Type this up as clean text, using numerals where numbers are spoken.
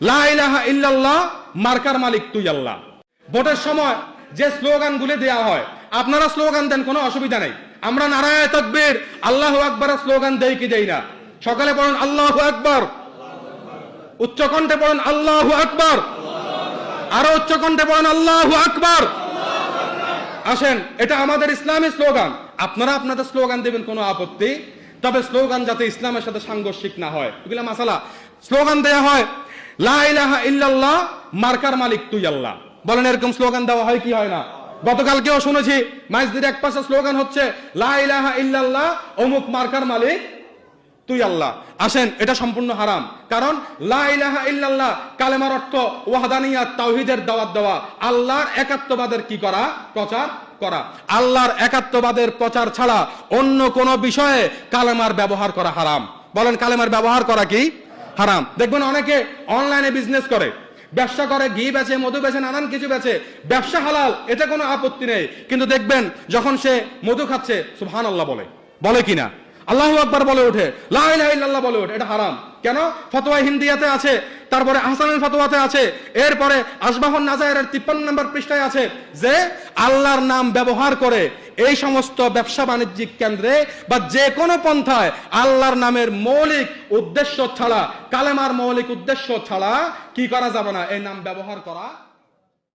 লা ইলাহা ইল্লাল্লাহ মার্কার মালিক তুই আল্লাহ। ভোটের সময় যে স্লোগানগুলি দেওয়া হয়, আপনারা স্লোগান দেন, কোনো অসুবিধা নেই। আমরা নারায়ে তাকবীর, আল্লাহু আকবার স্লোগান দেই কি দেই না? সকালে পড়ুন আল্লাহু আকবার, উচ্চ কণ্ঠে পড়ুন আল্লাহু আকবার, আরো উচ্চ কণ্ঠে পড়ুন আল্লাহু আকবার। আসেন, এটা আমাদের ইসলামী স্লোগান। আপনারা আপনাদের স্লোগান দেবেন, কোনো আপত্তি, তবে স্লোগান যাতে ইসলামের সাথে সাংঘর্ষিক না হয়, এগুলা মাসালা। স্লোগান দেয়া হয় লা ইলাহা ইল্লাল্লাহ মার্কার মালিক তুই আল্লাহ। বলেন এরকম স্লোগান দেওয়া হয় কি হয় না? গতকালকেও শুনেছি মাইজদির এক পাশে স্লোগান হচ্ছে লা ইলাহা ইল্লাল্লাহ অমুক মার্কার মালিক তুই আল্লাহ। আসেন, এটা সম্পূর্ণ হারাম। কারণ লা ইলাহা ইল্লাল্লাহ কালেমার অর্থ ওয়াহদানিয়াত, তাওহীদের দাওয়াত দেওয়া, আল্লাহর একাত্মবাদের কি করা? প্রচার করা। আল্লাহর একাত্মবাদের প্রচার ছাড়া অন্য কোন বিষয়ে কালেমার ব্যবহার করা হারাম। বলেন কালেমার ব্যবহার করা কি হারাম? দেখবেন অনেকে অনলাইনে বিজনেস করে, ব্যবসা করে, ঘি বেচে, মধু বেচে, নানান কিছু বেচে, ব্যবসা হালাল, এটা কোনো আপত্তি নেই। কিন্তু দেখবেন যখন সে মধু খাচ্ছে সুবহানাল্লাহ বলে কিনা, আল্লাহু আকবার বলে ওঠে, লা ইলাহা ইল্লাল্লাহ বলে ওঠে। এটা হারাম। কেন? ফতোয়া হিন্দিয়াতে আছে, তারপরে আহসানুল ফতোয়াতে আছে, এরপরে আসবাহুন নাজায়েরের 53 নম্বর পৃষ্ঠায় আছে যে আল্লাহর নাম ব্যবহার করে এই সমস্ত ব্যবসা বাণিজ্যিক কেন্দ্রে বা যে কোনো পন্থায় আল্লাহর নামের মৌলিক উদ্দেশ্য ছাড়া, কালেমার মৌলিক উদ্দেশ্য ছাড়া কি করা যাবে না? এই নাম ব্যবহার করা